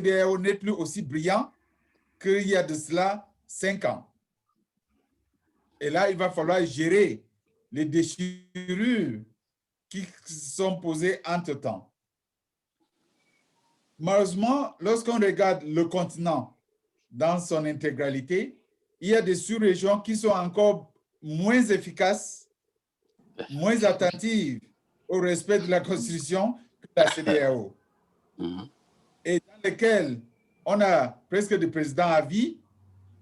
CEDEAO n'est plus aussi brillant qu'il y a de cela 5 ans. Et là, il va falloir gérer les déchirures qui sont posées entre-temps. Malheureusement, lorsqu'on regarde le continent dans son intégralité, il y a des sous-régions qui sont encore moins efficaces, moins attentives au respect de la Constitution que la CEDEAO. Et dans lesquelles on a presque des présidents à vie,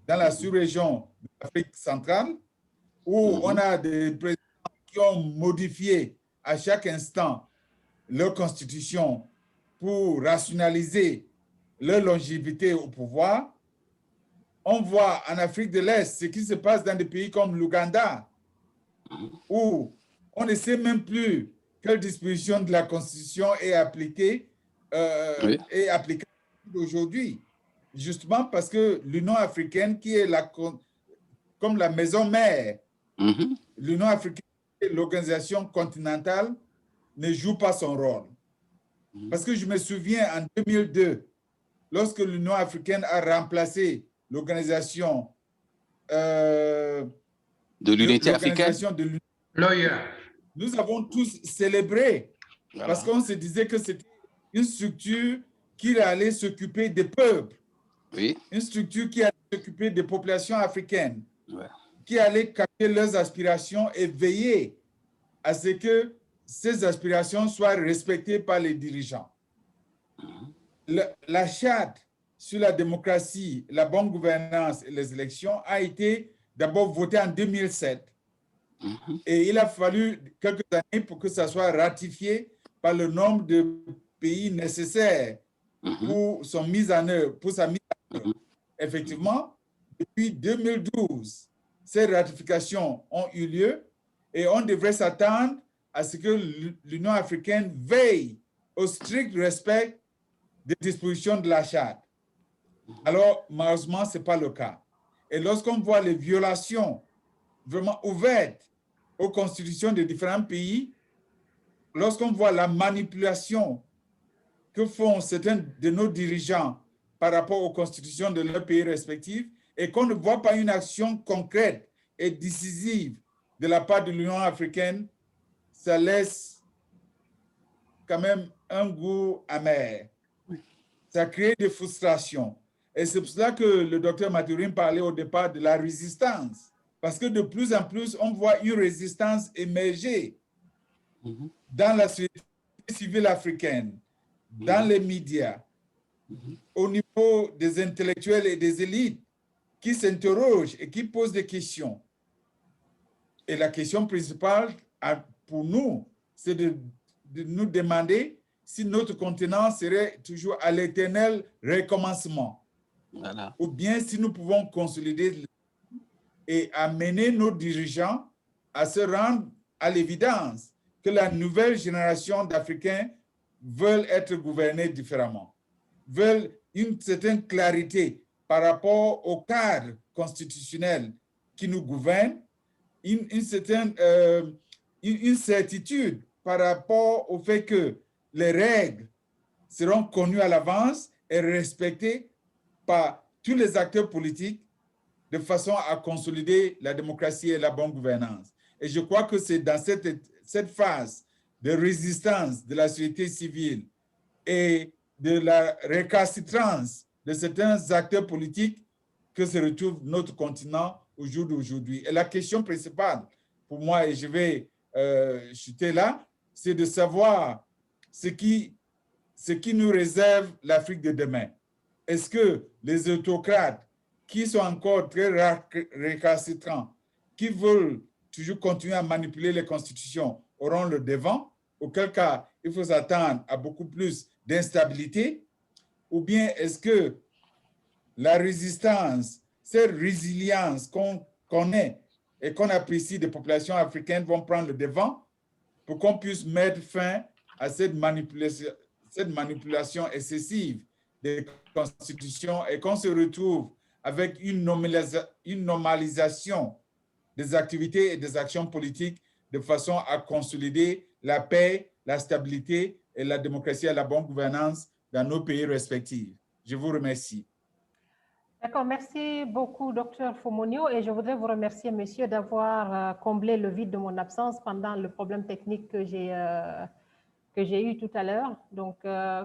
dans la sous-région de l'Afrique centrale, où on a des présidents qui ont modifié à chaque instant leur constitution pour rationaliser leur longévité au pouvoir. On voit en Afrique de l'Est ce qui se passe dans des pays comme l'Ouganda, où on ne sait même plus quelle disposition de la Constitution est appliquée aujourd'hui, justement parce que l'Union africaine, qui est comme la maison mère, l'Union africaine, l'organisation continentale, ne joue pas son rôle. Parce que je me souviens en 2002, lorsque l'Union africaine a remplacé l'organisation de l'unité africaine, nous avons tous célébré, parce qu'on se disait que c'était une structure qui allait s'occuper des peuples, une structure qui allait s'occuper des populations africaines, qui allait capter leurs aspirations et veiller à ce que ces aspirations soient respectées par les dirigeants. La charte sur la démocratie, la bonne gouvernance et les élections a été d'abord votée en 2007. Et il a fallu quelques années pour que ça soit ratifié par le nombre de pays nécessaires pour sa mise en œuvre. Effectivement, depuis 2012, ces ratifications ont eu lieu et on devrait s'attendre à ce que l'Union africaine veille au strict respect des dispositions de la charte. Alors, malheureusement, ce n'est pas le cas. Et lorsqu'on voit les violations vraiment ouvertes aux constitutions de différents pays, lorsqu'on voit la manipulation que font certains de nos dirigeants par rapport aux constitutions de leurs pays respectifs et qu'on ne voit pas une action concrète et décisive de la part de l'Union africaine, ça laisse quand même un goût amer. Ça crée des frustrations. Et c'est pour cela que le docteur Mathurin parlait au départ de la résistance. Parce que de plus en plus, on voit une résistance émerger dans la société civile africaine, dans les médias, au niveau des intellectuels et des élites qui s'interrogent et qui posent des questions. Et la question principale pour nous, c'est de nous demander si notre continent serait toujours à l'éternel recommencement. Ou bien si nous pouvons consolider et amener nos dirigeants à se rendre à l'évidence que la nouvelle génération d'Africains veulent être gouvernés différemment, veulent une certaine clarité par rapport au cadre constitutionnel qui nous gouverne, une certaine une certitude par rapport au fait que les règles seront connues à l'avance et respectées par tous les acteurs politiques de façon à consolider la démocratie et la bonne gouvernance. Et je crois que c'est dans cette phase de résistance de la société civile et de la récalcitrance de certains acteurs politiques que se retrouve notre continent au jour d'aujourd'hui. Et la question principale pour moi, et je vais chuter là, c'est de savoir ce qui nous réserve l'Afrique de demain. Est-ce que les autocrates qui sont encore très récalcitrants, qui veulent toujours continuer à manipuler les constitutions, auront le devant, auquel cas il faut s'attendre à beaucoup plus d'instabilité, ou bien est-ce que la résistance, cette résilience qu'on connaît et qu'on apprécie des populations africaines vont prendre le devant pour qu'on puisse mettre fin à cette manipulation excessive des constitutions et qu'on se retrouve avec une normalisation des activités et des actions politiques de façon à consolider la paix, la stabilité et la démocratie et la bonne gouvernance dans nos pays respectifs. Je vous remercie. D'accord, merci beaucoup, Dr Fomonio, et je voudrais vous remercier, monsieur, d'avoir comblé le vide de mon absence pendant le problème technique que j'ai eu tout à l'heure. Donc,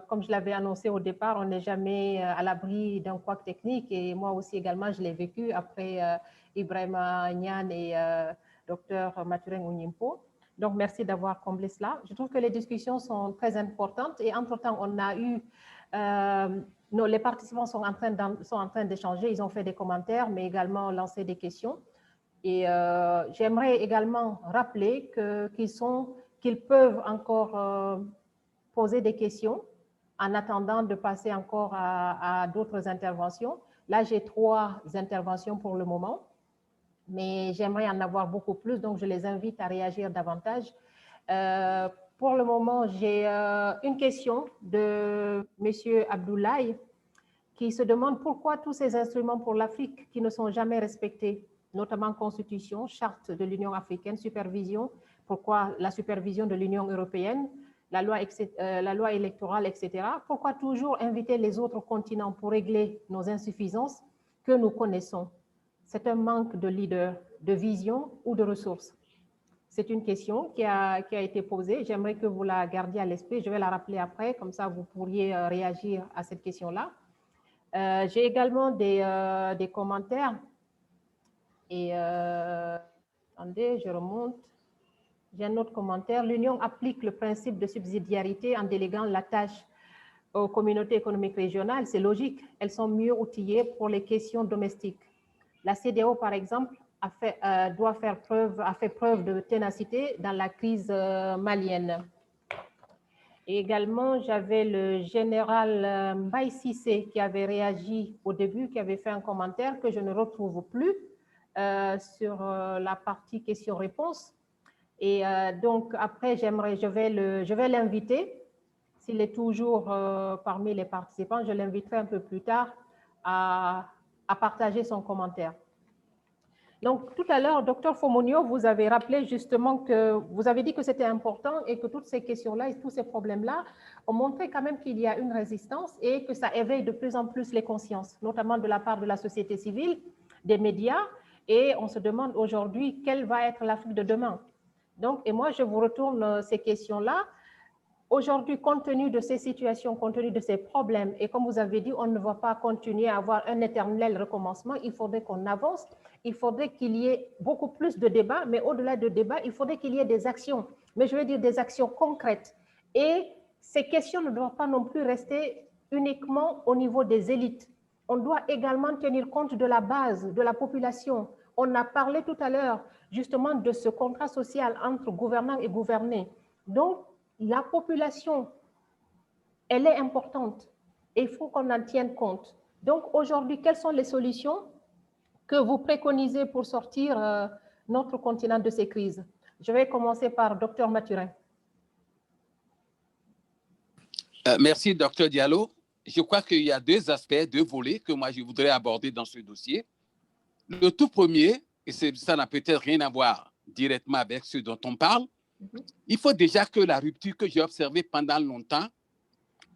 comme je l'avais annoncé au départ, on n'est jamais à l'abri d'un couac technique, et moi aussi également, je l'ai vécu après Ibrahima Niane et Dr Maturin Ounimpo. Donc, merci d'avoir comblé cela. Je trouve que les discussions sont très importantes, et entre-temps, on a eu... les participants sont en train d'échanger, ils ont fait des commentaires, mais également lancé des questions. Et j'aimerais également rappeler qu'ils peuvent encore poser des questions en attendant de passer encore à d'autres interventions. Là, j'ai 3 interventions pour le moment, mais j'aimerais en avoir beaucoup plus, donc je les invite à réagir davantage. Pour le moment, j'ai une question de M. Abdoulaye qui se demande pourquoi tous ces instruments pour l'Afrique qui ne sont jamais respectés, notamment Constitution, Charte de l'Union africaine, supervision, pourquoi la supervision de l'Union européenne, la loi électorale, etc. Pourquoi toujours inviter les autres continents pour régler nos insuffisances que nous connaissons? C'est un manque de leader, de vision ou de ressources. C'est une question qui a été posée. J'aimerais que vous la gardiez à l'esprit. Je vais la rappeler après, comme ça vous pourriez réagir à cette question-là. J'ai également des commentaires. Et attendez, je remonte. J'ai un autre commentaire. L'Union applique le principe de subsidiarité en déléguant la tâche aux communautés économiques régionales. C'est logique. Elles sont mieux outillées pour les questions domestiques. La CEDEAO, par exemple, a fait preuve de ténacité dans la crise malienne. Et également, j'avais le général Mbaye Cissé qui avait réagi au début, qui avait fait un commentaire que je ne retrouve plus sur la partie questions-réponses. Et donc, après, je vais l'inviter, s'il est toujours parmi les participants, je l'inviterai un peu plus tard à partager son commentaire. Donc, tout à l'heure, Dr Fomonio, vous avez rappelé justement que vous avez dit que c'était important et que toutes ces questions-là et tous ces problèmes-là ont montré quand même qu'il y a une résistance et que ça éveille de plus en plus les consciences, notamment de la part de la société civile, des médias, et on se demande aujourd'hui quelle va être l'Afrique de demain. Donc, et moi, je vous retourne ces questions-là. Aujourd'hui, compte tenu de ces situations, compte tenu de ces problèmes, et comme vous avez dit, on ne va pas continuer à avoir un éternel recommencement, il faudrait qu'on avance, il faudrait qu'il y ait beaucoup plus de débats, mais au-delà de débats, il faudrait qu'il y ait des actions, mais je veux dire des actions concrètes. Et ces questions ne doivent pas non plus rester uniquement au niveau des élites. On doit également tenir compte de la base, de la population. On a parlé tout à l'heure justement de ce contrat social entre gouvernants et gouvernés. Donc, la population, elle est importante et il faut qu'on en tienne compte. Donc aujourd'hui, quelles sont les solutions que vous préconisez pour sortir notre continent de ces crises? Je vais commencer par Dr Maturin. Merci, Dr Diallo. Je crois qu'il y a 2 aspects, 2 volets que moi je voudrais aborder dans ce dossier. Le tout premier, et ça n'a peut-être rien à voir directement avec ce dont on parle, il faut déjà que la rupture que j'ai observée pendant longtemps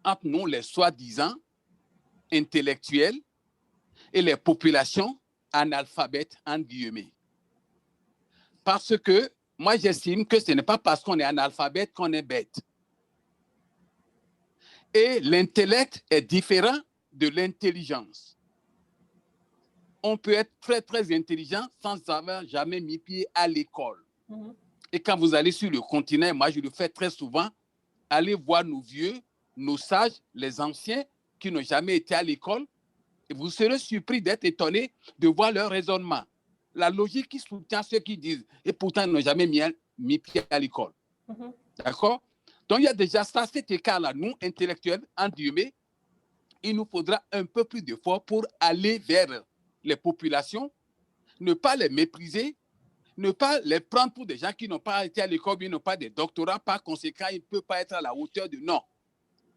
entre nous, les soi-disant intellectuels et les populations analphabètes, en guillemets. Parce que moi, j'estime que ce n'est pas parce qu'on est analphabète qu'on est bête. Et l'intellect est différent de l'intelligence. On peut être très, très intelligent sans avoir jamais mis pied à l'école. Et quand vous allez sur le continent, moi je le fais très souvent, allez voir nos vieux, nos sages, les anciens qui n'ont jamais été à l'école, et vous serez surpris d'être étonné de voir leur raisonnement. La logique qui soutient ceux qui disent, et pourtant ils n'ont jamais mis pied à l'école. D'accord? Donc il y a déjà ça, cet écart-là, nous, intellectuels, en guillemets, il nous faudra un peu plus d'efforts pour aller vers les populations, ne pas les mépriser, ne pas les prendre pour des gens qui n'ont pas été à l'école, ils n'ont pas de doctorat, par conséquent, ils ne peuvent pas être à la hauteur de non.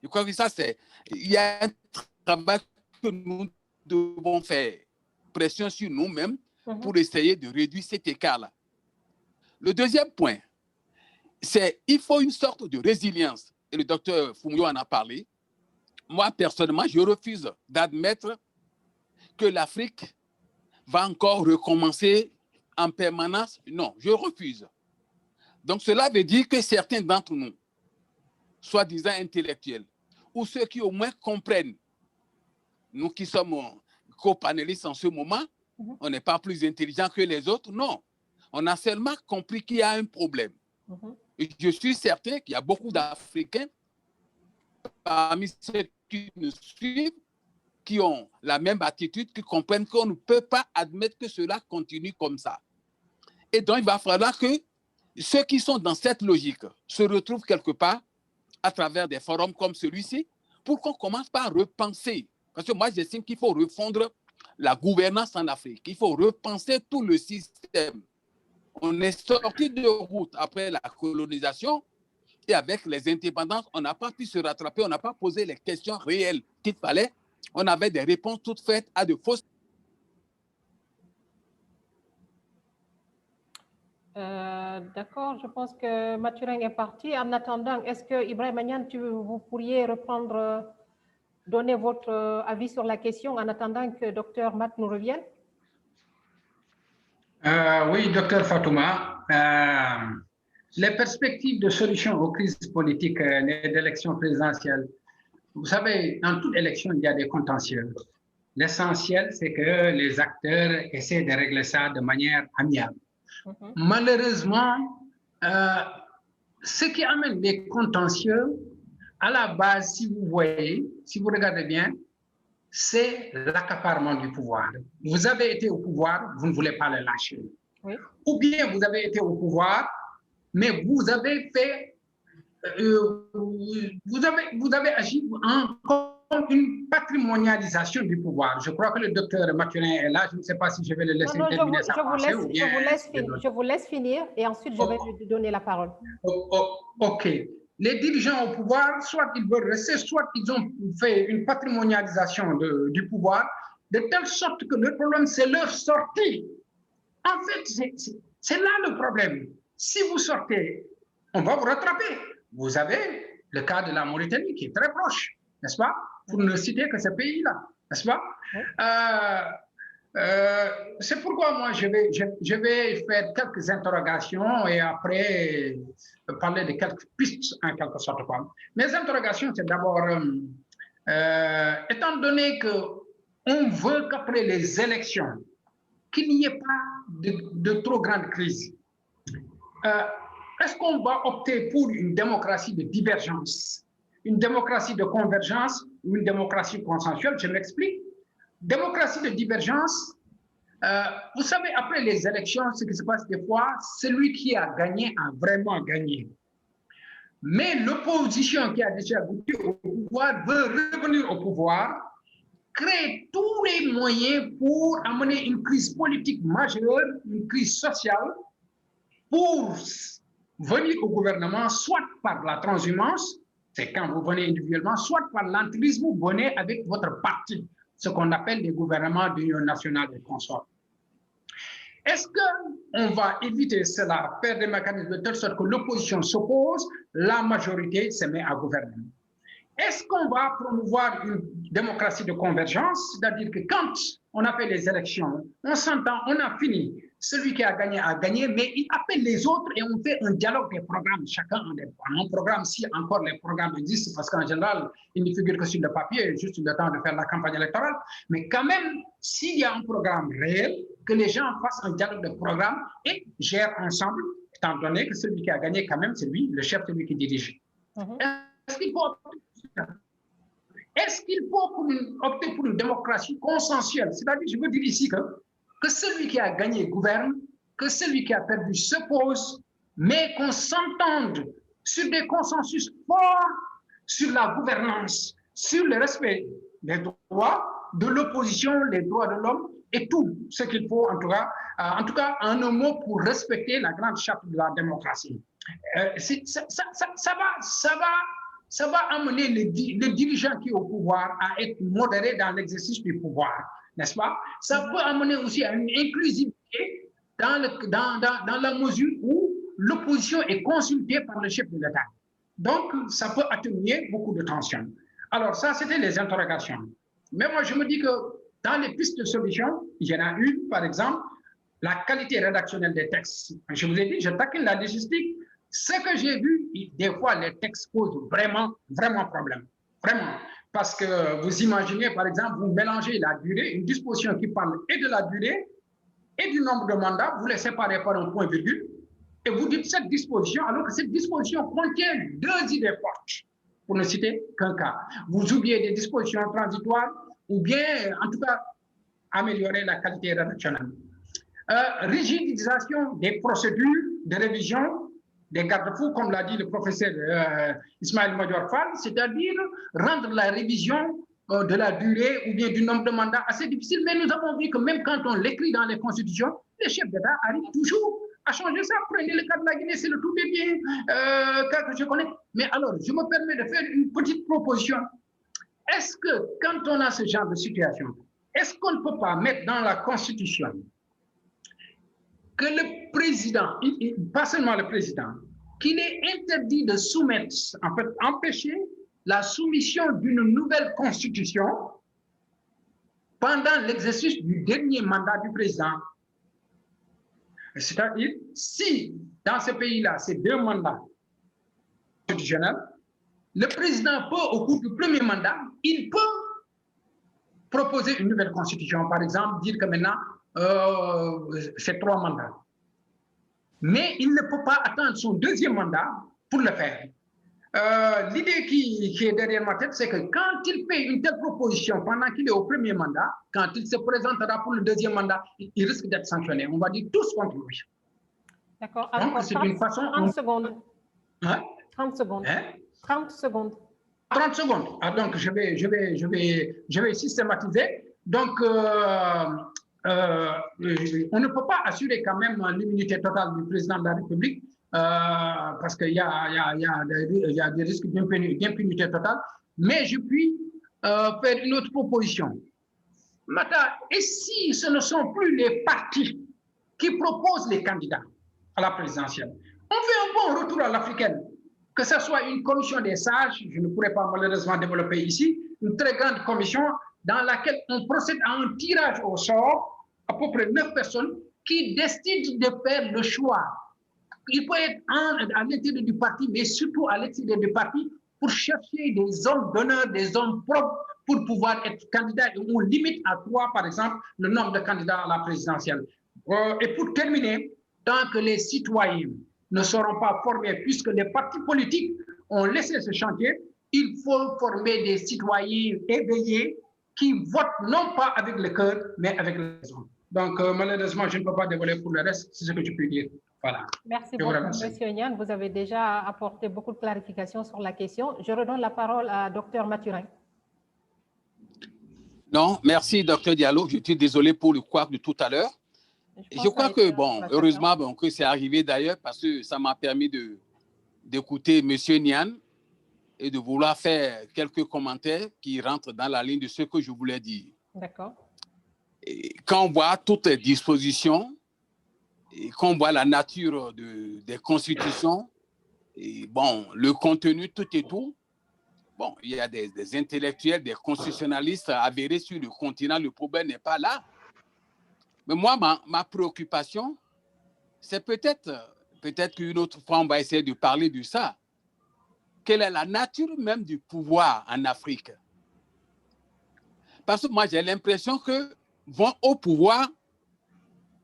Je crois que ça, il y a un travail que nous devons faire, pression sur nous-mêmes pour essayer de réduire cet écart-là. Le deuxième point, c'est qu'il faut une sorte de résilience, et le docteur Fomonio en a parlé, moi, personnellement, je refuse d'admettre que l'Afrique va encore recommencer en permanence. Non, je refuse. Donc, cela veut dire que certains d'entre nous, soi-disant intellectuels, ou ceux qui au moins comprennent, nous qui sommes co-panélistes en ce moment, on n'est pas plus intelligents que les autres, non. On a seulement compris qu'il y a un problème. Et je suis certain qu'il y a beaucoup d'Africains parmi ceux qui nous suivent qui ont la même attitude, qui comprennent qu'on ne peut pas admettre que cela continue comme ça. Et donc, il va falloir que ceux qui sont dans cette logique se retrouvent quelque part à travers des forums comme celui-ci pour qu'on commence par repenser. Parce que moi, j'estime qu'il faut refondre la gouvernance en Afrique. Il faut repenser tout le système. On est sorti de route après la colonisation et avec les indépendances, on n'a pas pu se rattraper, on n'a pas posé les questions réelles qu'il fallait. On avait des réponses toutes faites à de fausses. D'accord, je pense que Mathurin est parti. En attendant, est-ce que Ibrahim Agnan, vous pourriez reprendre, donner votre avis sur la question en attendant que Dr Matt nous revienne? Oui, Dr Fatouma. Les perspectives de solution aux crises politiques d'élection présidentielle. Vous savez, dans toute élection, il y a des contentieux. L'essentiel, c'est que les acteurs essaient de régler ça de manière amiable. Malheureusement, ce qui amène les contentieux, à la base, si vous voyez, si vous regardez bien, c'est l'accaparement du pouvoir. Vous avez été au pouvoir, vous ne voulez pas le lâcher. Oui. Ou bien vous avez été au pouvoir, mais vous avez fait, vous avez agi en une patrimonialisation du pouvoir. Je crois que le docteur Mathurin est là. Je ne sais pas si je vais le laisser terminer sa pensée. Je vous laisse finir et ensuite je vais lui donner la parole. OK. Les dirigeants au pouvoir, soit ils veulent rester, soit ils ont fait une patrimonialisation du pouvoir, de telle sorte que le problème, c'est leur sortie. En fait, c'est là le problème. Si vous sortez, on va vous rattraper. Vous avez le cas de la Mauritanie qui est très proche, n'est-ce pas? Pour ne citer que ce pays-là, n'est-ce pas? C'est pourquoi moi, je vais faire quelques interrogations et après parler de quelques pistes en quelque sorte. Mes interrogations, c'est d'abord, étant donné qu'on veut qu'après les élections, qu'il n'y ait pas de trop grande crise, est-ce qu'on va opter pour une démocratie de divergence, une démocratie de convergence ou une démocratie consensuelle? Je m'explique. Démocratie de divergence, vous savez, après les élections, ce qui se passe des fois, celui qui a gagné a vraiment gagné. Mais l'opposition qui a déjà goûté au pouvoir veut revenir au pouvoir, créer tous les moyens pour amener une crise politique majeure, une crise sociale, pour venir au gouvernement, soit par la transhumance, c'est quand vous venez individuellement, soit par l'entrisme, vous venez avec votre parti, ce qu'on appelle les gouvernements d'union nationale et consorts. Est-ce qu'on va éviter cela, faire des mécanismes de telle sorte que l'opposition s'oppose, la majorité se met à gouverner? Est-ce qu'on va promouvoir une démocratie de convergence, c'est-à-dire que quand on a fait les élections, on s'entend, on a fini, celui qui a gagné, mais il appelle les autres et on fait un dialogue des programmes, chacun a un programme, si encore les programmes existent, parce qu'en général, ils ne figurent que sur le papier, juste le temps de faire la campagne électorale, mais quand même, s'il y a un programme réel, que les gens fassent un dialogue de programme et gèrent ensemble, étant donné que celui qui a gagné quand même, c'est lui, le chef, celui qui dirige. Est-ce qu'il faut opter pour une démocratie consensuelle? C'est-à-dire, je veux dire ici que celui qui a gagné gouverne, que celui qui a perdu se pose, mais qu'on s'entende sur des consensus forts sur la gouvernance, sur le respect des droits de l'opposition, les droits de l'homme et tout ce qu'il faut, en tout cas, en un mot, pour respecter la grande charte de la démocratie. Ça va amener le dirigeant qui est au pouvoir à être modéré dans l'exercice du pouvoir, n'est-ce pas? Ça peut amener aussi à une inclusivité dans la mesure où l'opposition est consultée par le chef de l'État. Donc, ça peut atténuer beaucoup de tensions. Alors ça, c'était les interrogations. Mais moi, je me dis que dans les pistes de solution, il y en a une, par exemple, la qualité rédactionnelle des textes. Je vous ai dit, je taquine la légistique. Ce que j'ai vu, des fois, les textes posent vraiment problème. Vraiment. Parce que vous imaginez, par exemple, vous mélangez la durée, une disposition qui parle et de la durée et du nombre de mandats, vous les séparez par un point-virgule, et vous dites cette disposition, alors que cette disposition contient deux idées fortes, pour ne citer qu'un cas. Vous oubliez des dispositions transitoires, ou bien, en tout cas, améliorer la qualité rédactionnelle. Rigidisation des procédures de révision des garde-fous, comme l'a dit le professeur Ismaël Madior Fall, c'est-à-dire rendre la révision de la durée ou bien du nombre de mandats assez difficile. Mais nous avons vu que même quand on l'écrit dans les constitutions, les chefs d'État arrivent toujours à changer ça. Prenez le cas de la Guinée, c'est le tout début, que je connais. Mais alors, je me permets de faire une petite proposition. Est-ce que quand on a ce genre de situation, est-ce qu'on ne peut pas mettre dans la Constitution que le président, pas seulement le président, qu'il est interdit de soumettre, en fait, empêcher la soumission d'une nouvelle constitution pendant l'exercice du dernier mandat du président. C'est-à-dire, si dans ce pays-là, c'est 2 mandats constitutionnels, le président peut, au cours du premier mandat, il peut proposer une nouvelle constitution, par exemple, dire que maintenant, c'est 3 mandats. Mais il ne peut pas attendre son deuxième mandat pour le faire. L'idée qui est derrière ma tête, c'est que quand il fait une telle proposition pendant qu'il est au premier mandat, quand il se présentera pour le deuxième mandat, il risque d'être sanctionné. On va dire tous contre lui. D'accord. Donc, c'est une façon... 30 secondes. Hein? 30 secondes. Hein? 30 secondes. 30 secondes. Ah, donc, je vais systématiser. Donc, on ne peut pas assurer quand même l'immunité totale du président de la République parce qu'il y a des risques d'impunité totale. Mais je puis faire une autre proposition. Mata, et si ce ne sont plus les partis qui proposent les candidats à la présidentielle? On fait un bon retour à l'africaine. Que ce soit une commission des sages, je ne pourrais pas malheureusement développer ici, une très grande commission dans laquelle on procède à un tirage au sort, à peu près 9 personnes, qui décident de faire le choix. Il peut être à l'intérieur du parti, mais surtout à l'extérieur du parti, pour chercher des hommes d'honneur, des hommes propres, pour pouvoir être candidat. Et on limite à 3, par exemple, le nombre de candidats à la présidentielle. Et pour terminer, tant que les citoyens ne seront pas formés, puisque les partis politiques ont laissé ce chantier, il faut former des citoyens éveillés qui votent non pas avec le cœur, mais avec la raison. Donc, malheureusement, je ne peux pas dévoiler pour le reste, c'est ce que je peux dire. Voilà. Merci beaucoup, M. Niane. Vous avez déjà apporté beaucoup de clarifications sur la question. Je redonne la parole à Dr Mathurin. Non, merci, Dr Diallo. Je suis désolé pour le couac de tout à l'heure. Je crois que, bon, heureusement que c'est arrivé d'ailleurs parce que ça m'a permis d'écouter M. Niane et de vouloir faire quelques commentaires qui rentrent dans la ligne de ce que je voulais dire. D'accord. Quand on voit toutes les dispositions, et quand on voit la nature des constitutions, et bon, le contenu, tout et tout, bon, il y a des intellectuels, des constitutionnalistes avérés sur le continent, le problème n'est pas là. Mais moi, ma préoccupation, c'est peut-être qu'une autre fois, on va essayer de parler de ça. Quelle est la nature même du pouvoir en Afrique? Parce que moi, j'ai l'impression que vont au pouvoir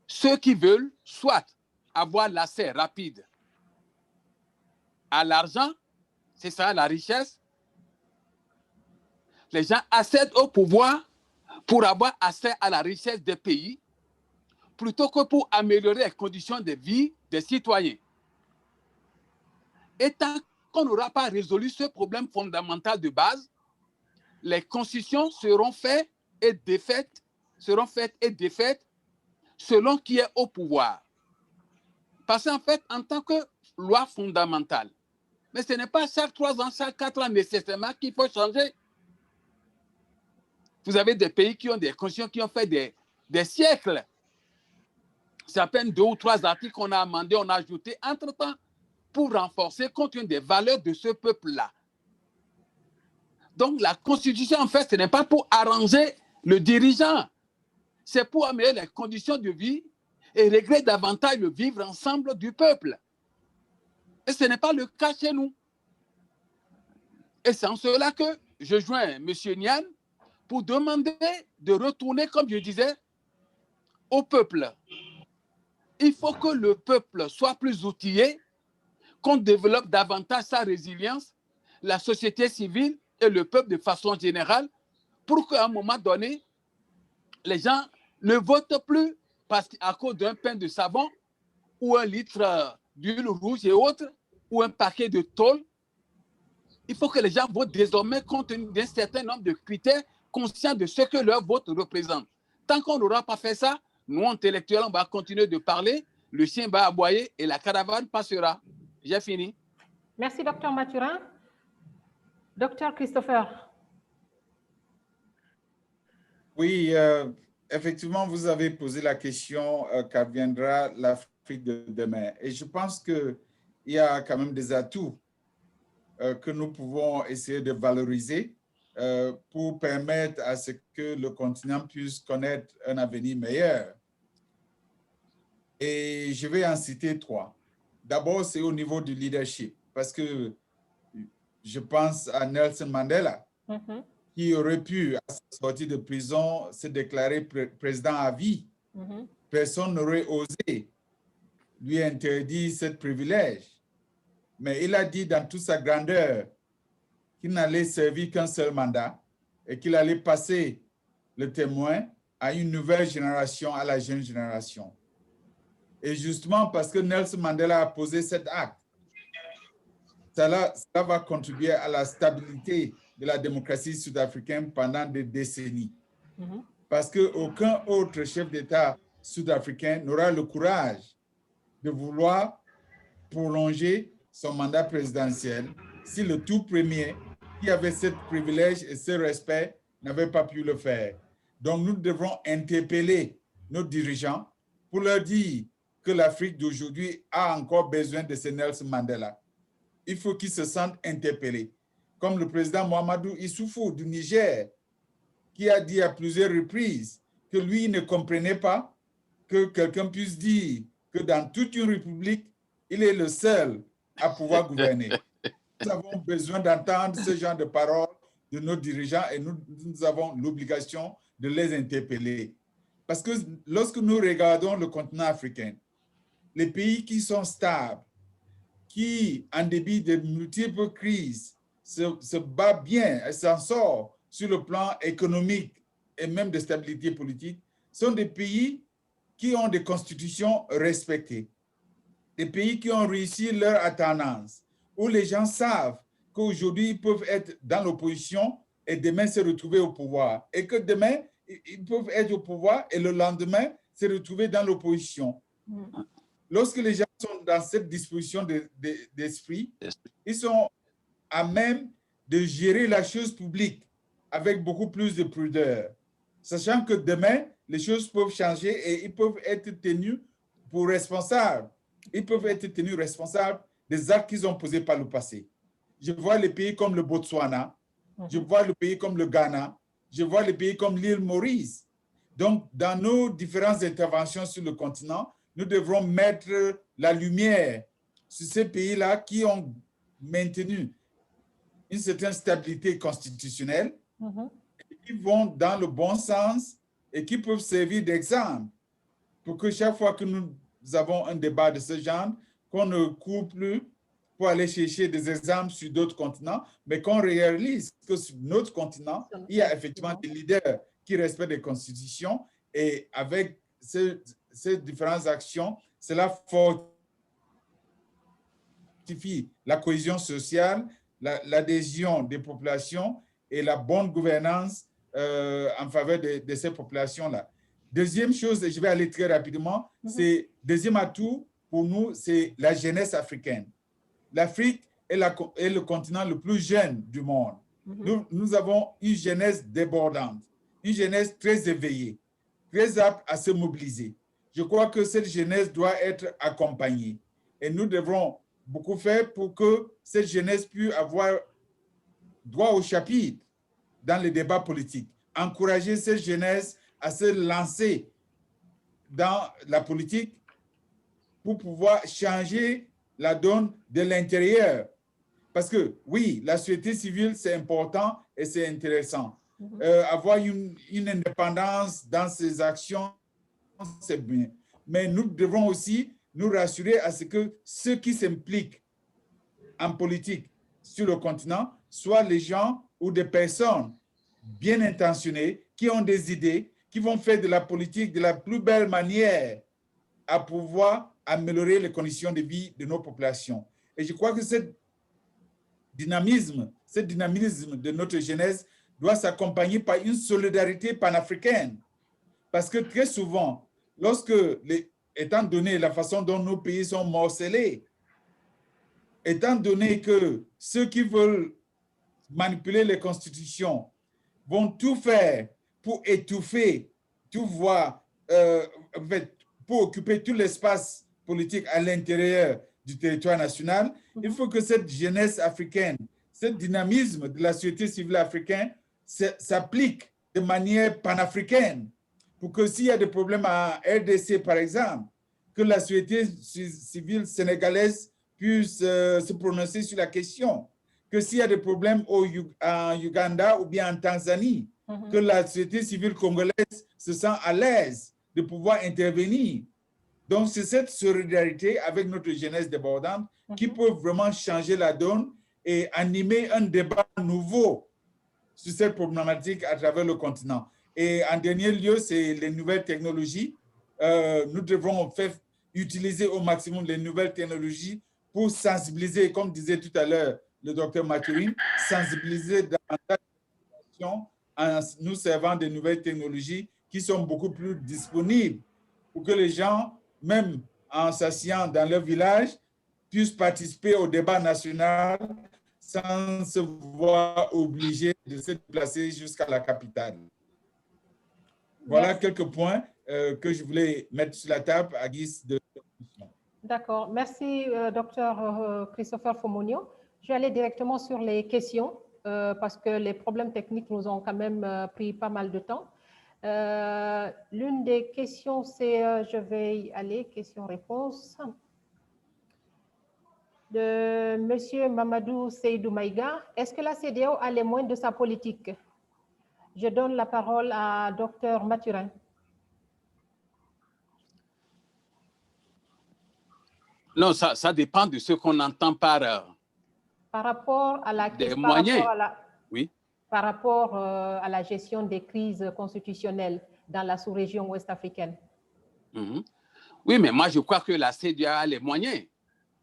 ceux qui veulent soit avoir l'accès rapide à l'argent, c'est ça la richesse. Les gens accèdent au pouvoir pour avoir accès à la richesse des pays, plutôt que pour améliorer les conditions de vie des citoyens. Et tant qu'on n'aura pas résolu ce problème fondamental de base, les constitutions seront faites et défaites selon qui est au pouvoir. Parce qu'en fait, en tant que loi fondamentale, mais ce n'est pas chaque 3 ans, chaque 4 ans nécessairement qu'il faut changer. Vous avez des pays qui ont des constitutions qui ont fait des siècles. C'est à peine 2 ou 3 articles qu'on a amendés, on a ajouté entre-temps pour renforcer compte tenu des valeurs de ce peuple-là. Donc, la constitution, en fait, ce n'est pas pour arranger le dirigeant. C'est pour améliorer les conditions de vie et régler davantage le vivre ensemble du peuple. Et ce n'est pas le cas chez nous. Et c'est en cela que je joins M. Niane pour demander de retourner, comme je disais, au peuple. Il faut que le peuple soit plus outillé, qu'on développe davantage sa résilience, la société civile et le peuple de façon générale, pour qu'à un moment donné, les gens ne votent plus à cause d'un pain de savon ou un litre d'huile rouge et autres, ou un paquet de tôle. Il faut que les gens votent désormais compte tenu d'un certain nombre de critères conscients de ce que leur vote représente. Tant qu'on n'aura pas fait ça, nous, intellectuels, on va continuer de parler, le chien va aboyer et la caravane passera. J'ai fini. Merci, Dr Mathurin. Dr Christopher. Oui, effectivement, vous avez posé la question qu'adviendra l'Afrique de demain. Et je pense qu'il y a quand même des atouts que nous pouvons essayer de valoriser pour permettre à ce que le continent puisse connaître un avenir meilleur. Et je vais en citer 3. D'abord, c'est au niveau du leadership, parce que je pense à Nelson Mandela, qui aurait pu, à sa sortie de prison, se déclarer président à vie. Personne n'aurait osé lui interdire ce privilège. Mais il a dit dans toute sa grandeur qu'il n'allait servir qu'un seul mandat et qu'il allait passer le témoin à une nouvelle génération, à la jeune génération. Et justement parce que Nelson Mandela a posé cet acte, ça va contribuer à la stabilité de la démocratie sud-africaine pendant des décennies. Parce qu'aucun autre chef d'État sud-africain n'aura le courage de vouloir prolonger son mandat présidentiel si le tout premier qui avait ce privilège et ce respect n'avait pas pu le faire. Donc nous devrons interpeller nos dirigeants pour leur dire que l'Afrique d'aujourd'hui a encore besoin de ce Nelson Mandela. Il faut qu'ils se sentent interpellés. Comme le président Mahamadou Issoufou du Niger, qui a dit à plusieurs reprises que lui ne comprenait pas que quelqu'un puisse dire que dans toute une république, il est le seul à pouvoir gouverner. Nous avons besoin d'entendre ce genre de paroles de nos dirigeants et nous avons l'obligation de les interpeller. Parce que lorsque nous regardons le continent africain, les pays qui sont stables, qui, en débit de multiples crises, se battent bien et s'en sortent sur le plan économique et même de stabilité politique, sont des pays qui ont des constitutions respectées, des pays qui ont réussi leur alternance, où les gens savent qu'aujourd'hui, ils peuvent être dans l'opposition et demain se retrouver au pouvoir, et que demain, ils peuvent être au pouvoir et le lendemain, se retrouver dans l'opposition. Lorsque les gens sont dans cette disposition d'esprit, ils sont à même de gérer la chose publique avec beaucoup plus de prudeur, sachant que demain, les choses peuvent changer et ils peuvent être tenus pour responsables. Ils peuvent être tenus responsables des actes qu'ils ont posés par le passé. Je vois les pays comme le Botswana, je vois le pays comme le Ghana, je vois les pays comme l'île Maurice. Donc, dans nos différentes interventions sur le continent, nous devrons mettre la lumière sur ces pays-là qui ont maintenu une certaine stabilité constitutionnelle, qui vont dans le bon sens et qui peuvent servir d'exemple pour que chaque fois que nous avons un débat de ce genre, qu'on ne court plus pour aller chercher des exemples sur d'autres continents, mais qu'on réalise que sur notre continent, il y a effectivement des leaders qui respectent les constitutions et avec ces différentes actions, cela fortifie la cohésion sociale, l'adhésion des populations et la bonne gouvernance en faveur de ces populations-là. Deuxième chose, et je vais aller très rapidement, c'est deuxième atout pour nous, c'est la jeunesse africaine. L'Afrique est le continent le plus jeune du monde. Nous avons une jeunesse débordante, une jeunesse très éveillée, très apte à se mobiliser. Je crois que cette jeunesse doit être accompagnée et nous devrons beaucoup faire pour que cette jeunesse puisse avoir droit au chapitre dans les débats politiques, encourager cette jeunesse à se lancer dans la politique pour pouvoir changer la donne de l'intérieur. Parce que oui, la société civile, c'est important et c'est intéressant. Avoir une indépendance dans ses actions, c'est bien. Mais nous devons aussi nous rassurer à ce que ceux qui s'impliquent en politique sur le continent soient les gens ou des personnes bien intentionnées, qui ont des idées, qui vont faire de la politique de la plus belle manière à pouvoir améliorer les conditions de vie de nos populations. Et je crois que ce dynamisme de notre jeunesse doit s'accompagner par une solidarité panafricaine. Parce que très souvent, étant donné la façon dont nos pays sont morcelés, étant donné que ceux qui veulent manipuler les constitutions vont tout faire pour étouffer, tout voir, pour occuper tout l'espace politique à l'intérieur du territoire national, il faut que cette jeunesse africaine, ce dynamisme de la société civile africaine s'applique de manière panafricaine pour que s'il y a des problèmes à RDC, par exemple, que la société civile sénégalaise puisse se prononcer sur la question, que s'il y a des problèmes en Uganda ou bien en Tanzanie, que la société civile congolaise se sent à l'aise de pouvoir intervenir. Donc, c'est cette solidarité avec notre jeunesse débordante qui peut vraiment changer la donne et animer un débat nouveau sur cette problématique à travers le continent. Et en dernier lieu, c'est les nouvelles technologies. Nous devons utiliser au maximum les nouvelles technologies pour sensibiliser, comme disait tout à l'heure le docteur Mathurin, sensibiliser davantage la population en nous servant des nouvelles technologies qui sont beaucoup plus disponibles pour que les gens, même en s'asseyant dans leur village, puissent participer au débat national sans se voir obligés de se déplacer jusqu'à la capitale. Voilà quelques points que je voulais mettre sur la table à guise de discussion. D'accord. Merci, docteur Christopher Fomonio. Je vais aller directement sur les questions parce que les problèmes techniques nous ont quand même pris pas mal de temps. L'une des questions, c'est, je vais y aller, question-réponse, de M. Mamadou Seydou Maïga. Est-ce que la CEDEAO a les moyens de sa politique? Je donne la parole à Dr Mathurin. Non, ça dépend de ce qu'on entend par rapport à la des moyens. Oui. Par rapport à la gestion des crises constitutionnelles dans la sous-région ouest-africaine. Oui, mais moi, je crois que la CEDEAO a les moyens.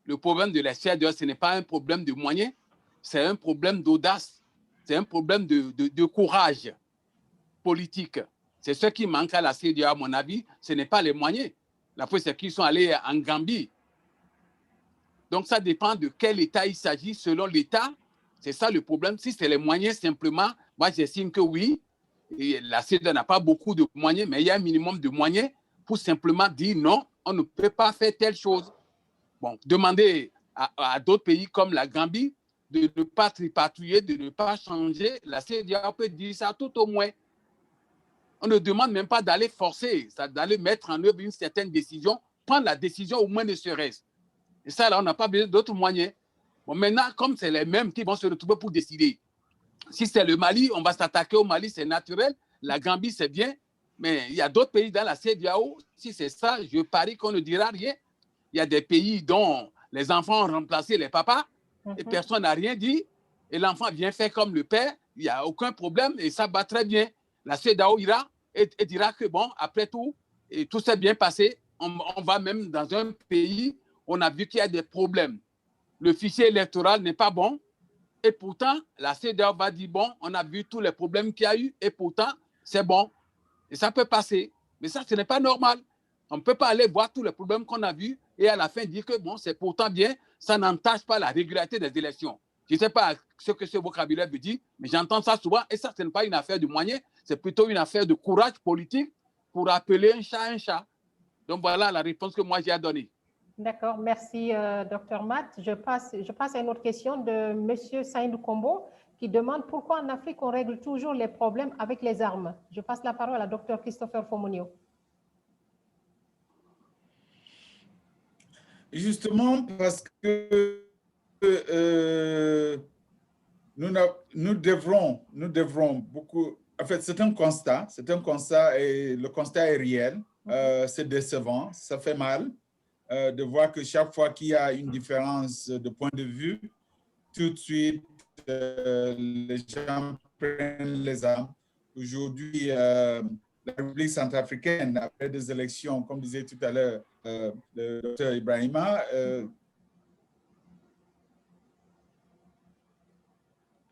Le problème de la CEDEAO, ce n'est pas un problème de moyens, c'est un problème d'audace, c'est un problème de courage politique. C'est ce qui manque à la CEDEAO, à mon avis, ce n'est pas les moyens. La preuve, c'est qu'ils sont allés en Gambie. Donc, ça dépend de quel État il s'agit. Selon l'État, c'est ça le problème. Si c'est les moyens, simplement, moi, j'estime que oui, et la CEDEAO n'a pas beaucoup de moyens, mais il y a un minimum de moyens pour simplement dire non, on ne peut pas faire telle chose. Bon, demander à d'autres pays comme la Gambie de ne pas tripatouiller, de ne pas changer. La CEDEAO peut dire ça tout au moins. On ne demande même pas d'aller forcer, d'aller mettre en œuvre une certaine décision, prendre la décision au moins ne serait-ce. Et ça, là, on n'a pas besoin d'autres moyens. Bon, maintenant, comme c'est les mêmes qui vont se retrouver pour décider. Si c'est le Mali, on va s'attaquer au Mali, c'est naturel. La Gambie, c'est bien. Mais il y a d'autres pays dans la CEDEAO. Si c'est ça, je parie qu'on ne dira rien. Il y a des pays dont les enfants ont remplacé les papas et personne n'a rien dit. Et l'enfant vient faire comme le père. Il n'y a aucun problème et ça va très bien. La CEDEAO ira et dira que bon, après tout, et tout s'est bien passé. On va même dans un pays, on a vu qu'il y a des problèmes. Le fichier électoral n'est pas bon. Et pourtant, la CEDEAO va dire, bon, on a vu tous les problèmes qu'il y a eu et pourtant, c'est bon. Et ça peut passer. Mais ça, ce n'est pas normal. On ne peut pas aller voir tous les problèmes qu'on a vus et à la fin dire que bon, c'est pourtant bien, ça n'entache pas la régularité des élections. Je ne sais pas ce que ce vocabulaire veut dire, mais j'entends ça souvent et ça, ce n'est pas une affaire de moyens, c'est plutôt une affaire de courage politique pour appeler un chat un chat. Donc voilà la réponse que moi j'ai à donner. D'accord, merci Dr Matt. Je passe à une autre question de M. Saïdou Kombo qui demande pourquoi en Afrique on règle toujours les problèmes avec les armes. Je passe la parole à Dr Christopher Fomonio. Justement parce que nous devrons beaucoup. En fait, c'est un constat et le constat est réel. C'est décevant, ça fait mal de voir que chaque fois qu'il y a une différence de point de vue, tout de suite, les gens prennent les armes. Aujourd'hui, la République centrafricaine, après des élections, comme disait tout à l'heure le docteur Ibrahima,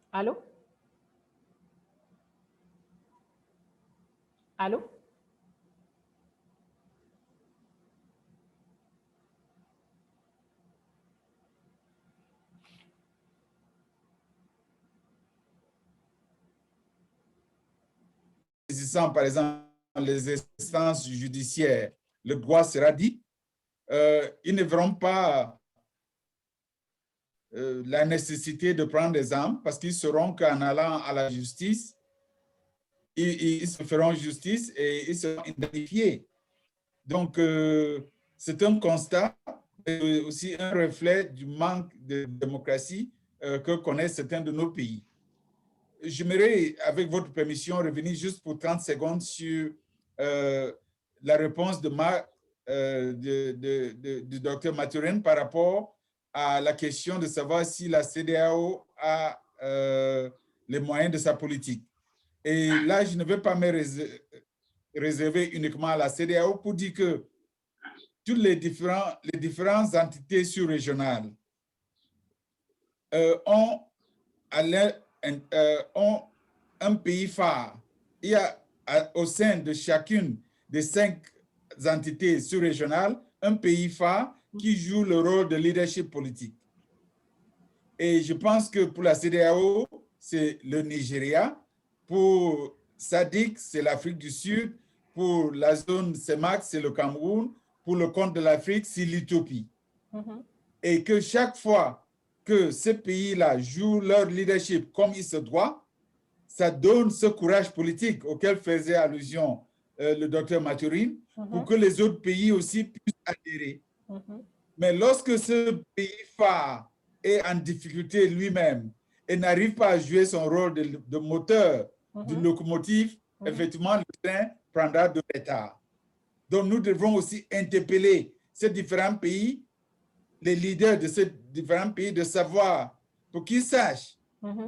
Allô? Allô? Saisissant par exemple les instances judiciaires, le droit sera dit, ils ne verront pas la nécessité de prendre des armes parce qu'ils sauront qu'en allant à la justice, ils se feront justice et ils seront identifiés. Donc, c'est un constat, et aussi un reflet du manque de démocratie que connaissent certains de nos pays. J'aimerais, avec votre permission, revenir juste pour 30 secondes sur la réponse du docteur Mathurin par rapport à la question de savoir si la CEDEAO a les moyens de sa politique. Et là, je ne vais pas me réserver uniquement à la CEDEAO pour dire que toutes les différentes entités sous-régionales ont un pays phare. Il y a au sein de chacune des 5 entités sous-régionales un pays phare qui joue le rôle de leadership politique. Et je pense que pour la CEDEAO, c'est le Nigeria, pour SADC, c'est l'Afrique du Sud, pour la zone CEMAC, c'est le Cameroun, pour le compte de l'Afrique, c'est l'Éthiopie. Et que chaque fois que ces pays-là jouent leur leadership comme il se doit, ça donne ce courage politique auquel faisait allusion le docteur Mathurin, pour que les autres pays aussi puissent adhérer. Mais lorsque ce pays phare est en difficulté lui-même et n'arrive pas à jouer son rôle de moteur d'une locomotive, effectivement, le train prendra de retard. Donc, nous devons aussi interpeller ces différents pays, les leaders de ces différents pays, de savoir, pour qu'ils sachent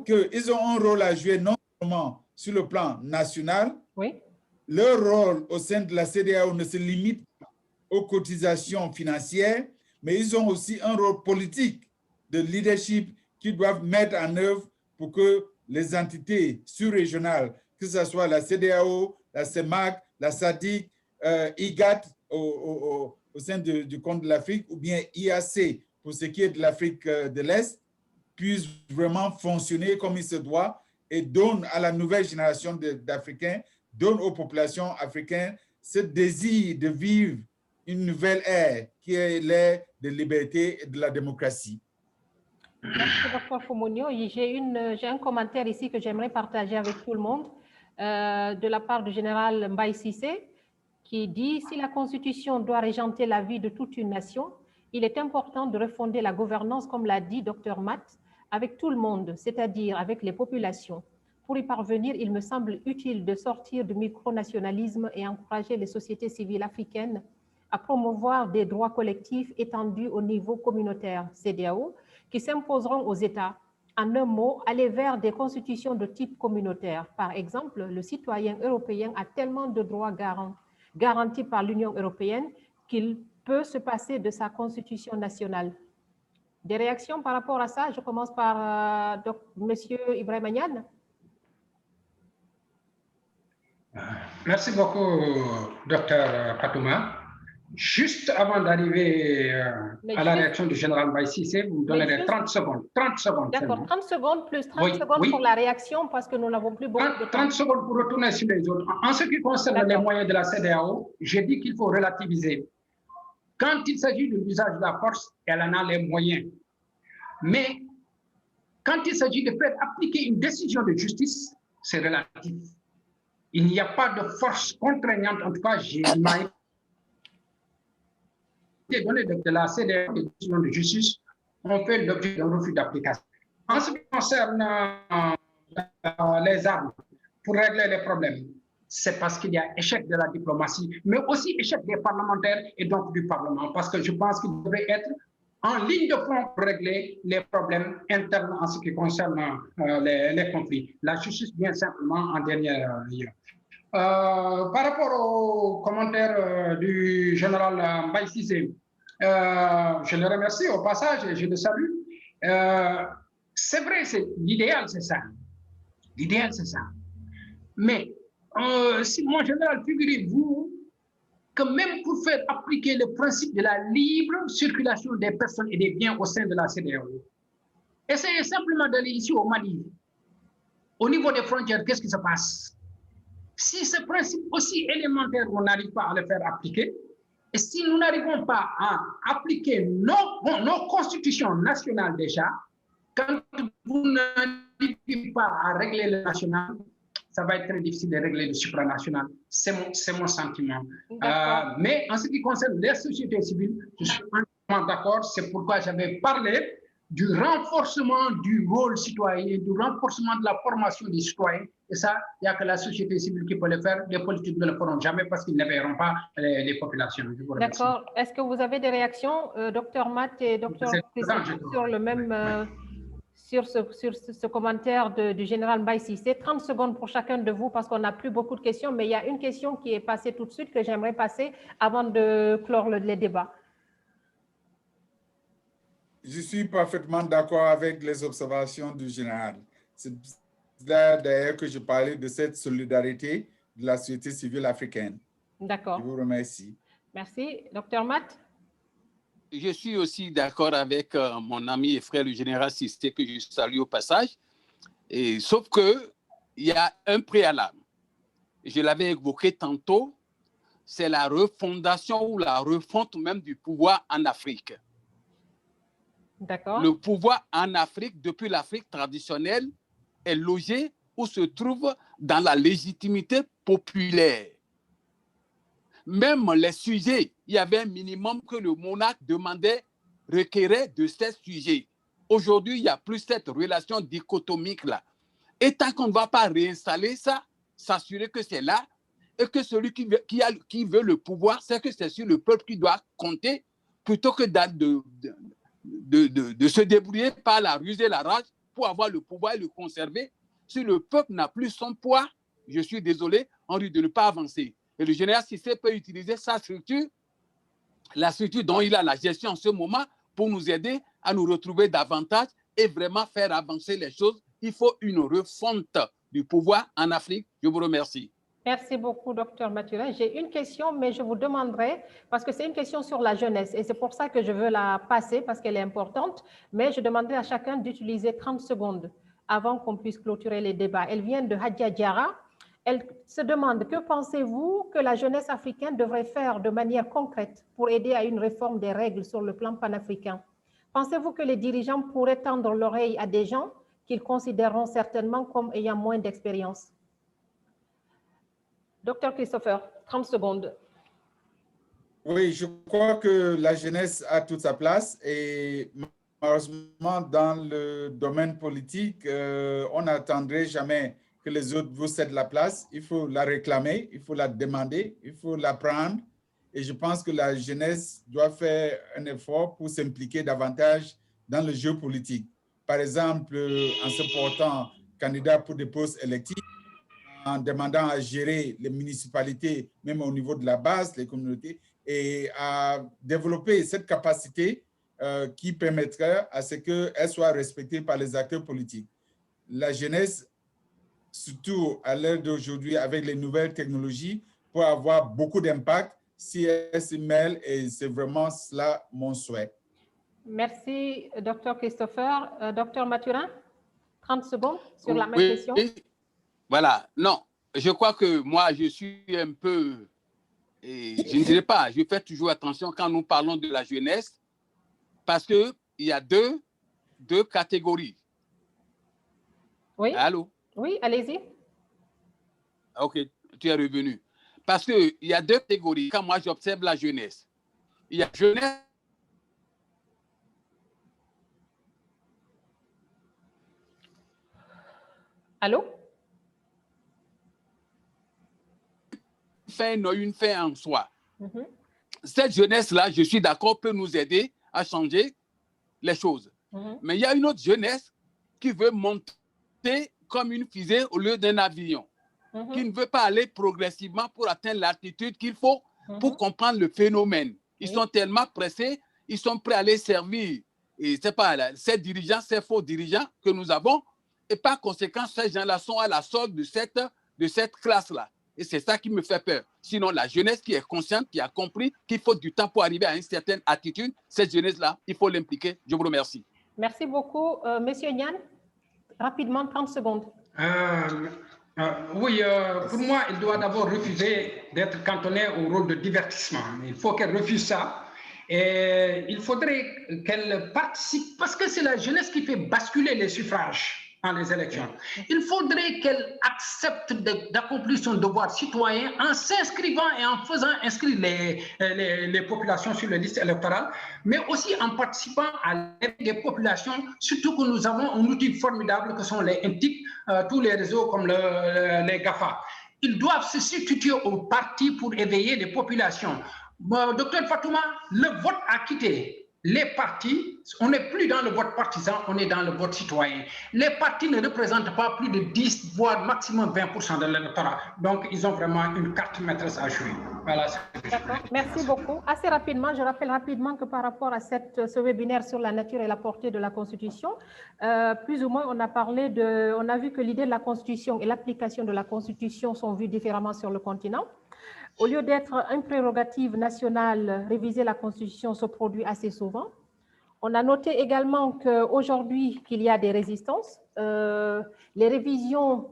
qu'ils ont un rôle à jouer non seulement sur le plan national, leur rôle au sein de la CEDEAO ne se limite pas aux cotisations financières, mais ils ont aussi un rôle politique de leadership qu'ils doivent mettre en œuvre pour que les entités sous-régionales, que ce soit la CEDEAO, la CEMAC, la SADC, IGAT au sein du compte de l'Afrique, ou bien IAC pour ce qui est de l'Afrique de l'Est, puissent vraiment fonctionner comme il se doit et donne à la nouvelle génération d'Africains, donne aux populations africaines ce désir de vivre une nouvelle ère qui est l'ère de liberté et de la démocratie. Merci, Dr Fomonio. J'ai un commentaire ici que j'aimerais partager avec tout le monde de la part du général Mbaye Cissé qui dit « Si la Constitution doit régenter la vie de toute une nation, il est important de refonder la gouvernance, comme l'a dit Dr Matt, avec tout le monde, c'est-à-dire avec les populations. Pour y parvenir, il me semble utile de sortir du micronationalisme et encourager les sociétés civiles africaines à promouvoir des droits collectifs étendus au niveau communautaire CEDEAO qui s'imposeront aux États. En un mot, aller vers des constitutions de type communautaire. Par exemple, le citoyen européen a tellement de droits garantis par l'Union européenne qu'il peut se passer de sa constitution nationale. Des réactions par rapport à ça? Je commence par Monsieur Ibrahima Niane. Merci beaucoup, Dr Patouma. Juste avant d'arriver à la réaction du général Mbaye Cissé, vous me donnerez 30 secondes. 30 secondes. D'accord, 30 secondes plus 30 secondes pour la réaction parce que nous n'avons plus beaucoup de temps. 30 secondes pour retourner sur les autres. En ce qui concerne les moyens de la CEDEAO, j'ai dit qu'il faut relativiser. Quand il s'agit de l'usage de la force, elle en a les moyens. Mais quand il s'agit de faire appliquer une décision de justice, c'est relatif. Il n'y a pas de force contraignante, en tout cas, j'ai été donné de la CDR, des décisions de justice, ont fait l'objet d'un refus d'application. En ce qui concerne les armes, pour régler les problèmes, c'est parce qu'il y a échec de la diplomatie, mais aussi échec des parlementaires et donc du Parlement, parce que je pense qu'il devrait être en ligne de front pour régler les problèmes internes en ce qui concerne les conflits. La justice vient simplement en dernière lieu. Par rapport aux commentaires du général Mbaye Cissé, je le remercie au passage et je le salue. C'est vrai, l'idéal, c'est ça. L'idéal, c'est ça. Mais, si mon général, figurez-vous que même pour faire appliquer le principe de la libre circulation des personnes et des biens au sein de la CEDEAO, essayez simplement d'aller ici au Mali. Au niveau des frontières, qu'est-ce qui se passe? Si ce principe aussi élémentaire, on n'arrive pas à le faire appliquer, et si nous n'arrivons pas à appliquer nos constitutions nationales déjà, quand vous n'arrivez pas à régler le national, ça va être très difficile de régler le supranational. C'est mon sentiment. Mais en ce qui concerne les sociétés civiles, je suis entièrement d'accord. C'est pourquoi j'avais parlé du renforcement du rôle citoyen, du renforcement de la formation des citoyens. Et ça, il n'y a que la société civile qui peut le faire. Les politiques ne le feront jamais parce qu'ils ne verront pas les populations. D'accord. Est-ce que vous avez des réactions, Dr Matt et Dr Christophe, sur le même... sur ce commentaire du général Mbaye Cissé? 30 secondes pour chacun de vous parce qu'on n'a plus beaucoup de questions, mais il y a une question qui est passée tout de suite que j'aimerais passer avant de clore les débats. Je suis parfaitement d'accord avec les observations du général. C'est là d'ailleurs que je parlais de cette solidarité de la société civile africaine. D'accord. Je vous remercie. Merci. Dr Matt? Je suis aussi d'accord avec mon ami et frère le général Cissé, que je salue au passage. Et, sauf qu'il y a un préalable. Je l'avais évoqué tantôt, c'est la refondation ou la refonte même du pouvoir en Afrique. D'accord. Le pouvoir en Afrique, depuis l'Afrique traditionnelle, est logé ou se trouve dans la légitimité populaire. Même les sujets, il y avait un minimum que le monarque demandait, requérait de ces sujets. Aujourd'hui, il n'y a plus cette relation dichotomique-là. Et tant qu'on ne va pas réinstaller ça, s'assurer que c'est là, et que celui qui veut le pouvoir, c'est que c'est sur le peuple qui doit compter, plutôt que de se débrouiller par la ruse et la rage pour avoir le pouvoir et le conserver. Si le peuple n'a plus son poids, je suis désolé, on risque de ne pas avancer. Et le général Cissé peut utiliser sa structure, la structure dont il a la gestion en ce moment, pour nous aider à nous retrouver davantage et vraiment faire avancer les choses. Il faut une refonte du pouvoir en Afrique. Je vous remercie. Merci beaucoup, Dr Mathurin. J'ai une question, mais je vous demanderai, parce que c'est une question sur la jeunesse, et c'est pour ça que je veux la passer, parce qu'elle est importante, mais je demanderai à chacun d'utiliser 30 secondes avant qu'on puisse clôturer les débats. Elle vient de Hadja Diarra. Elle se demande, que pensez-vous que la jeunesse africaine devrait faire de manière concrète pour aider à une réforme des règles sur le plan panafricain? Pensez-vous que les dirigeants pourraient tendre l'oreille à des gens qu'ils considéreront certainement comme ayant moins d'expérience? Docteur Christopher, 30 secondes. Oui, je crois que la jeunesse a toute sa place et malheureusement, dans le domaine politique, on n'attendrait jamais que les autres vous cèdent la place. Il faut la réclamer, il faut la demander, il faut la prendre. Et je pense que la jeunesse doit faire un effort pour s'impliquer davantage dans le jeu politique. Par exemple, en se portant candidat pour des postes électifs, en demandant à gérer les municipalités, même au niveau de la base, les communautés, et à développer cette capacité qui permettrait à ce qu'elle soit respectée par les acteurs politiques. La jeunesse, surtout à l'heure d'aujourd'hui, avec les nouvelles technologies, peut avoir beaucoup d'impact si elle se mêle, et c'est vraiment cela mon souhait. Merci, Dr Christopher. Dr Mathurin, 30 secondes sur la même question. Voilà, non, je crois que moi, je suis un peu, je ne dirais pas, je fais toujours attention quand nous parlons de la jeunesse, parce qu'il y a deux catégories. Oui. Allô? Oui, allez-y. Ok, tu es revenu. Parce qu'il y a deux catégories. Quand moi, j'observe la jeunesse, il y a jeunesse. Allô? Une fin en soi. Cette jeunesse-là, je suis d'accord, peut nous aider à changer les choses. Mais il y a une autre jeunesse qui veut monter comme une fusée au lieu d'un avion, qui ne veut pas aller progressivement pour atteindre l'altitude qu'il faut pour comprendre le phénomène. Ils sont tellement pressés, ils sont prêts à aller servir. Et c'est pas ces dirigeants, ces faux dirigeants que nous avons. Et par conséquent, ces gens-là sont à la solde de cette classe-là. Et c'est ça qui me fait peur. Sinon, la jeunesse qui est consciente, qui a compris qu'il faut du temps pour arriver à une certaine attitude, cette jeunesse-là, il faut l'impliquer. Je vous remercie. Merci beaucoup. Monsieur Nian, rapidement, 30 secondes. Oui, pour moi, il doit d'abord refuser d'être cantonné au rôle de divertissement. Il faut qu'elle refuse ça. Et il faudrait qu'elle participe, parce que c'est la jeunesse qui fait basculer les suffrages dans les élections. Il faudrait qu'elle accepte d'accomplir son devoir citoyen en s'inscrivant et en faisant inscrire les populations sur les listes électorales, mais aussi en participant à l'aide des populations, surtout que nous avons un outil formidable que sont les NTIC, tous les réseaux comme les GAFA. Ils doivent se substituer aux partis pour éveiller les populations. Docteur Fatouma, le vote a quitté les partis. On n'est plus dans le vote partisan, on est dans le vote citoyen. Les partis ne représentent pas plus de 10, voire maximum 20% de l'électorat. Donc, ils ont vraiment une carte maîtresse à jouer. Voilà. D'accord, merci beaucoup. Assez rapidement, je rappelle rapidement que par rapport à ce webinaire sur la nature et la portée de la Constitution, plus ou moins, on a vu que l'idée de la Constitution et l'application de la Constitution sont vues différemment sur le continent. Au lieu d'être une prérogative nationale, réviser la Constitution se produit assez souvent. On a noté également qu'aujourd'hui, qu'il y a des résistances. Les révisions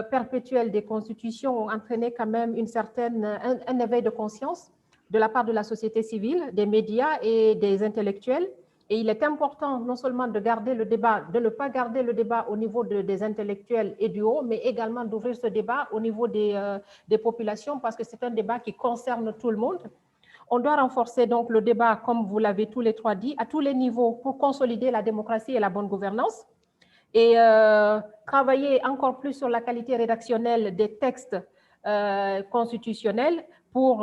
perpétuelles des constitutions ont entraîné quand même un éveil de conscience de la part de la société civile, des médias et des intellectuels. Et il est important non seulement de garder le débat, de ne pas garder le débat au niveau des intellectuels et du haut, mais également d'ouvrir ce débat au niveau des populations, parce que c'est un débat qui concerne tout le monde. On doit renforcer donc le débat, comme vous l'avez tous les trois dit, à tous les niveaux pour consolider la démocratie et la bonne gouvernance et travailler encore plus sur la qualité rédactionnelle des textes constitutionnels pour,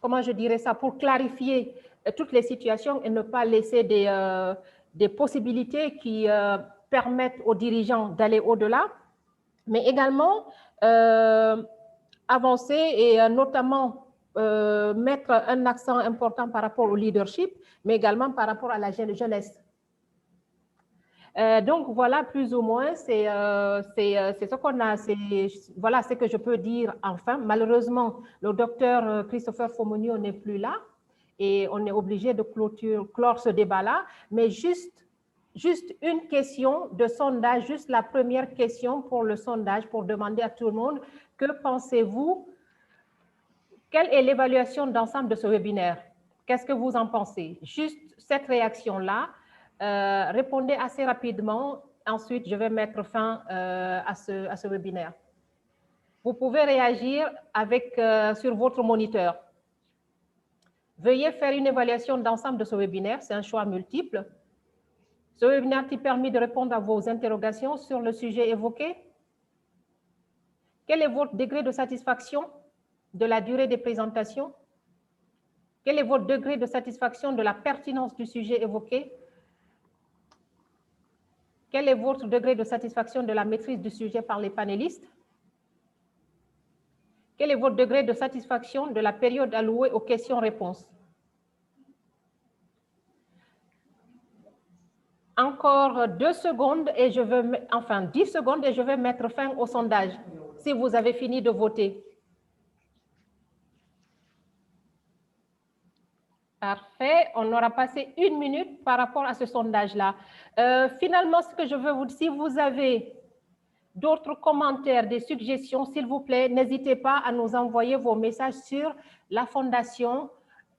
comment je dirais ça, pour clarifier toutes les situations et ne pas laisser des possibilités qui permettent aux dirigeants d'aller au-delà, mais également avancer et notamment mettre un accent important par rapport au leadership, mais également par rapport à la jeunesse. Donc voilà, plus ou moins, c'est ce qu'on a, voilà ce que je peux dire enfin. Malheureusement, le docteur Christopher Fomonio n'est plus là et on est obligé de clore ce débat-là, mais juste une question de sondage, juste la première question pour le sondage, pour demander à tout le monde, que pensez-vous? Quelle est l'évaluation d'ensemble de ce webinaire? Qu'est-ce que vous en pensez? Juste cette réaction-là, répondez assez rapidement. Ensuite, je vais mettre fin à ce webinaire. Vous pouvez réagir sur votre moniteur. Veuillez faire une évaluation d'ensemble de ce webinaire. C'est un choix multiple. Ce webinaire qui permet de répondre à vos interrogations sur le sujet évoqué. Quel est votre degré de satisfaction de la durée des présentations? Quel est votre degré de satisfaction de la pertinence du sujet évoqué? Quel est votre degré de satisfaction de la maîtrise du sujet par les panélistes? Quel est votre degré de satisfaction de la période allouée aux questions-réponses? Encore 2 secondes et 10 secondes et je vais mettre fin au sondage, si vous avez fini de voter. Parfait, on aura passé 1 minute par rapport à ce sondage-là. Finalement, ce que je veux vous dire, si vous avez d'autres commentaires, des suggestions, s'il vous plaît, n'hésitez pas à nous envoyer vos messages sur la fondation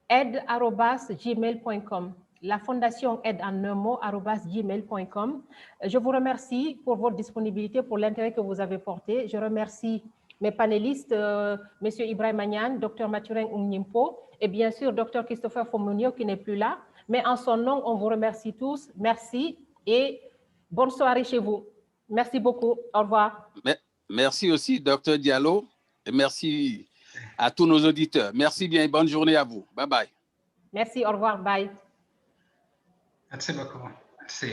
aide@gmail.com. la fondation aide en un mot @gmail.com. Je vous remercie pour votre disponibilité, pour l'intérêt que vous avez porté. Je remercie mes panélistes, M. Ibrahima Niane, Dr Mathurin Ounimpo et bien sûr Dr Christopher Fomonio qui n'est plus là. Mais en son nom, on vous remercie tous. Merci et bonne soirée chez vous. Merci beaucoup. Au revoir. Merci aussi, Dr Diallo. Et merci à tous nos auditeurs. Merci bien et bonne journée à vous. Bye bye. Merci, au revoir, bye. Merci beaucoup. Merci.